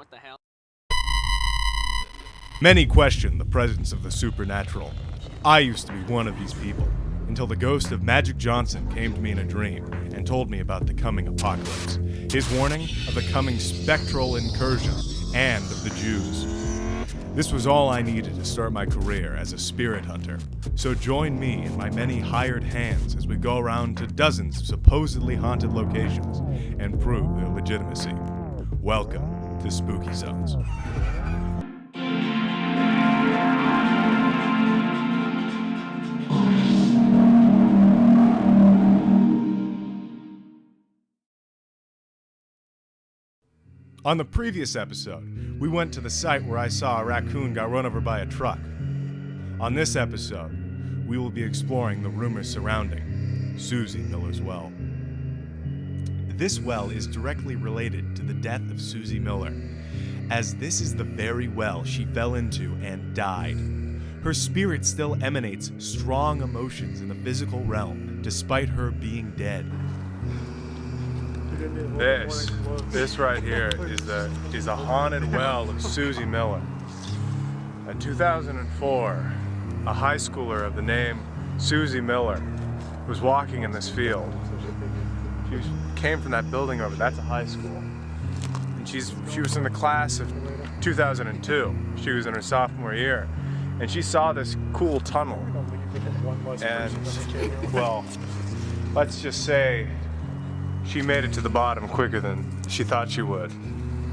What the hell? Many question the presence of the supernatural. I used to be one of these people, until the ghost of Magic Johnson came to me in a dream and told me about the coming apocalypse, his warning of the coming spectral incursion, and of the Jews. This was all I needed to start my career as a spirit hunter, so join me and my many hired hands as we go around to dozens of supposedly haunted locations and prove their legitimacy. Welcome to Spooky Zones. On the previous episode, we went to the site where I saw a raccoon got run over by a truck. On this episode, we will be exploring the rumors surrounding Susie Miller's well. This well is directly related to the death of Susie Miller, as this is the very well she fell into and died. Her spirit still emanates strong emotions in the physical realm, despite her being dead. This right here is a haunted well of Susie Miller. In 2004, a high schooler of the name Susie Miller was walking in this field. She came from that building over, that's a high school. And she was in the class of 2002. She was in her sophomore year. And she saw this cool tunnel. And, well, let's just say she made it to the bottom quicker than she thought she would.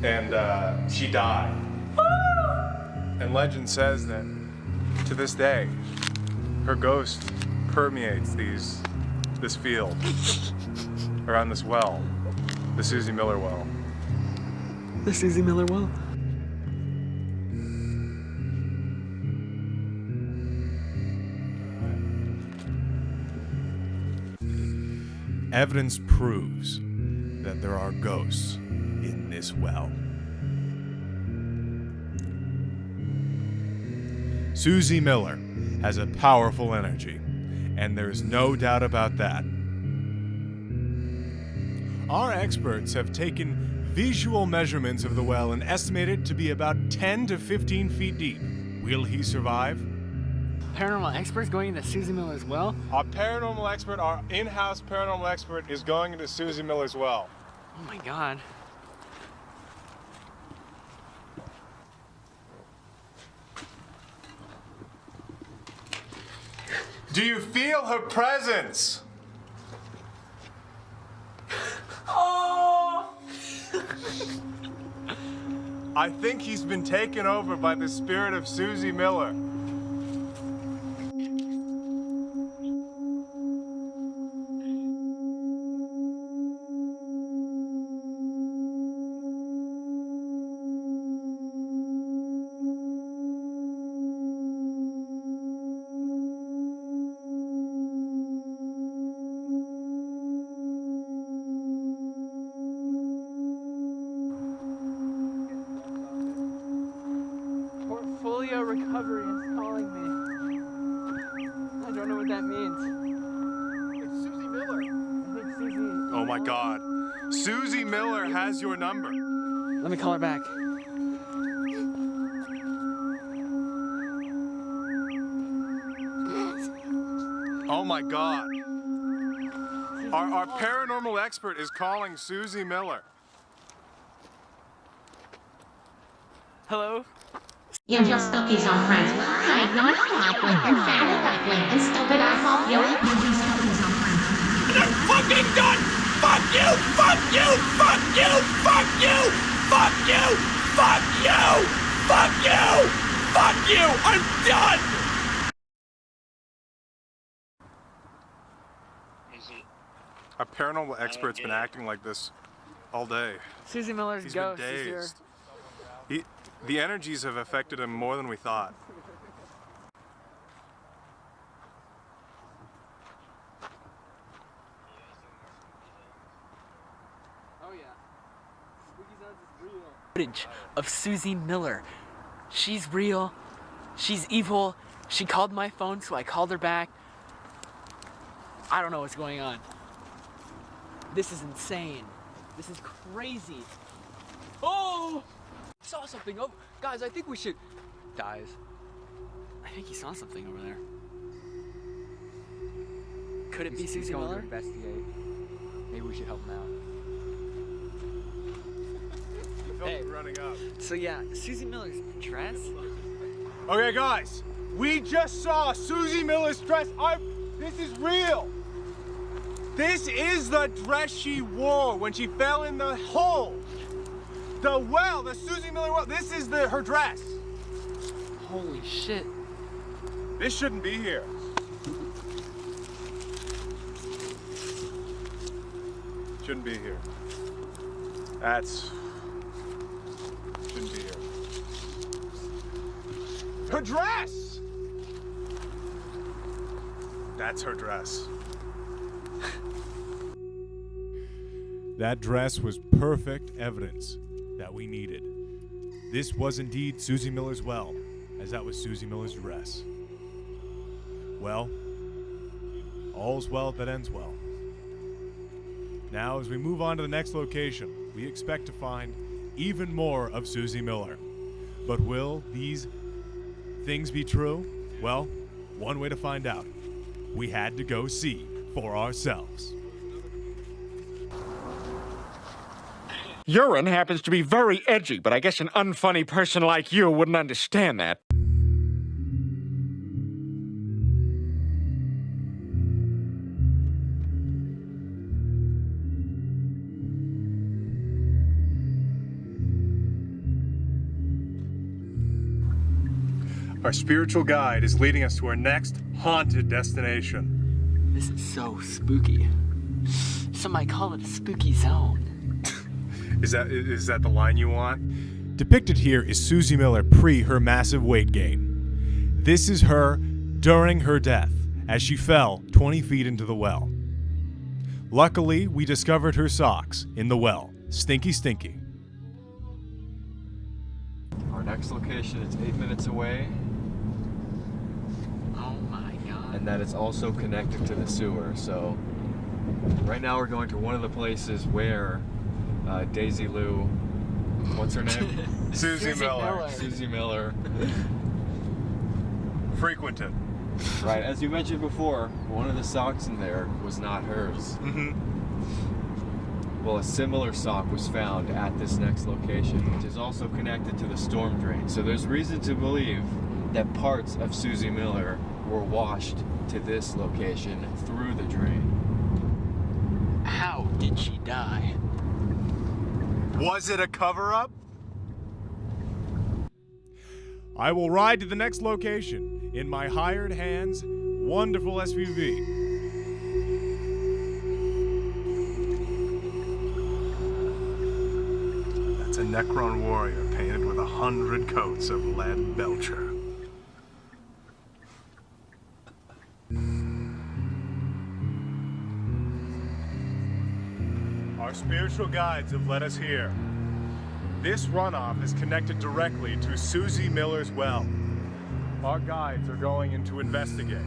And she died. And legend says that to this day, her ghost permeates this field around this well, the Susie Miller well. The Susie Miller well? Evidence proves that there are ghosts in this well. Susie Miller has a powerful energy, and there's no doubt about that. Our experts have taken visual measurements of the well and estimated it to be about 10 to 15 feet deep. Will he survive? Paranormal experts going into Susie Miller's well? Our paranormal expert, our in-house paranormal expert, is going into Susie Miller's well. Oh my god. Do you feel her presence? Oh! I think he's been taken over by the spirit of Susie Miller. Portfolio recovery is calling me. I don't know what that means. It's Susie Miller. I think Susie... Oh my God. Susie Miller has your number. Let me call her back. Oh my God. Our paranormal expert is calling Susie Miller. Hello? You're just spooky zone friends. Hi, you're likely and fat and ugly and stupid. I hope you're spooky zone friends. You're fucking done! Fuck you! Fuck you! Fuck you! Fuck you! Fuck you! Fuck you! Fuck you! Fuck you! I'm done! Our paranormal expert's been acting like this all day. Susie Miller's He's been ghost is here. dazed. The energies have affected him more than we thought. Oh yeah. Spooky Zones is real. Footage of Susie Miller. She's real. She's evil. She called my phone, so I called her back. I don't know what's going on. This is insane. This is crazy. Oh! saw something. Oh, guys, I think we should. Dies. I think he saw something over there. Could it be Susie Miller? To investigate. Maybe we should help him out. Hey. Running up. So yeah, Susie Miller's dress. Okay, guys, we just saw Susie Miller's dress. This is real. This is the dress she wore when she fell in the hole. The well, the Susie Miller well. This is her dress. Holy shit. This shouldn't be here. Shouldn't be here. Shouldn't be here. Her dress! That's her dress. That dress was perfect evidence that we needed. This was indeed Susie Miller's well, as that was Susie Miller's dress. Well, all's well that ends well. Now, as we move on to the next location, we expect to find even more of Susie Miller. But will these things be true? Well, one way to find out. We had to go see for ourselves. Urine happens to be very edgy, but I guess an unfunny person like you wouldn't understand that. Our spiritual guide is leading us to our next haunted destination. This is so spooky. Some might call it a spooky zone. Is that the line you want? Depicted here is Susie Miller pre her massive weight gain. This is her during her death, as she fell 20 feet into the well. Luckily, we discovered her socks in the well. Stinky, stinky. Our next location is 8 minutes away, Oh my god. and that is also connected to the sewer. So right now we're going to one of the places where Daisy Lou, what's her name? Susie Miller. Susie Miller. Frequented. Right, as you mentioned before, one of the socks in there was not hers. Mm-hmm. Well, a similar sock was found at this next location, which is also connected to the storm drain. So there's reason to believe that parts of Susie Miller were washed to this location through the drain. How did she die? Was it a cover-up? I will ride to the next location in my hired hand's wonderful SUV. That's a Necron warrior painted with 100 coats of lead Belcher. Our spiritual guides have led us here. This runoff is connected directly to Susie Miller's well. Our guides are going in to investigate.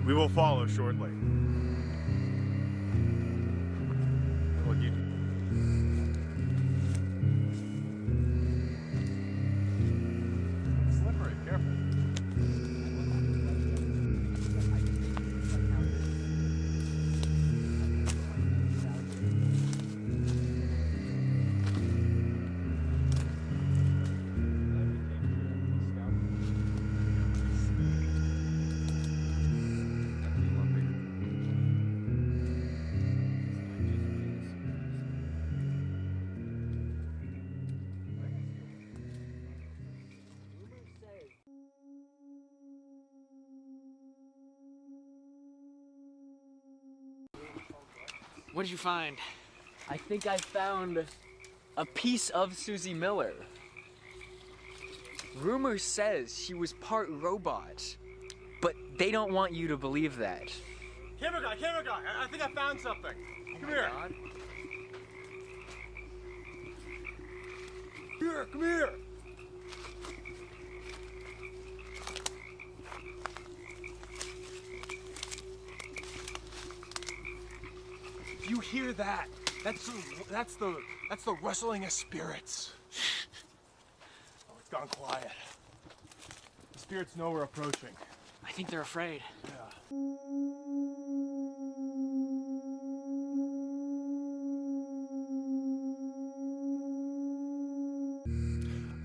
We will follow shortly. Well, slippery, careful. What did you find? I think I found a piece of Susie Miller. Rumor says she was part robot, but they don't want you to believe that. Camera guy, I think I found something. Come here. God. Here, come here. You hear that? That's the rustling of spirits. gone quiet. The spirits know we're approaching. I think they're afraid.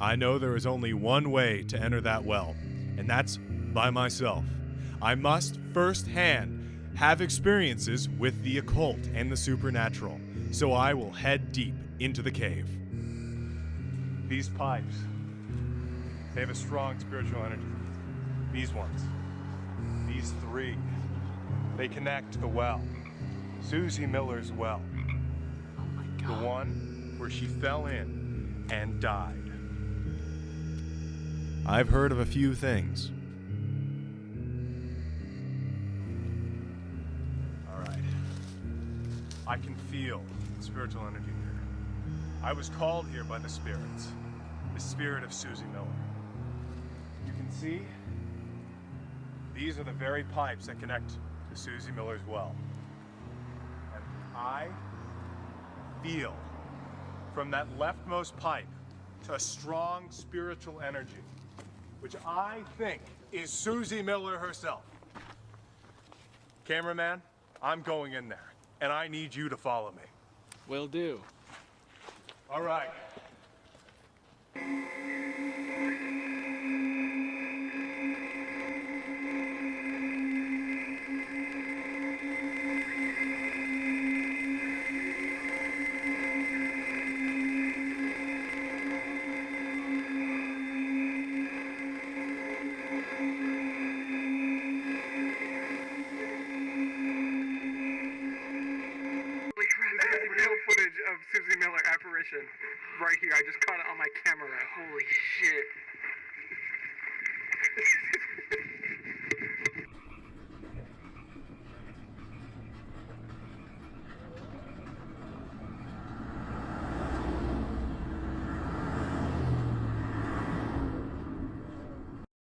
I know there is only one way to enter that well, and that's by myself. I must firsthand have experiences with the occult and the supernatural, so I will head deep into the cave. These pipes, they have a strong spiritual energy. These ones, these three, they connect to the well. Susie Miller's well. Oh my The god. one where she fell in and died. I've heard of a few things. All right. I can feel the spiritual energy here. I was called here by the spirits. The spirit of Susie Miller. You can see, these are the very pipes that connect to Susie Miller's well. And I feel from that leftmost pipe to a strong spiritual energy, which I think is Susie Miller herself. Cameraman, I'm going in there, and I need you to follow me. Will do. All right. This is real footage of Susie Miller apparition right here. I just caught it on my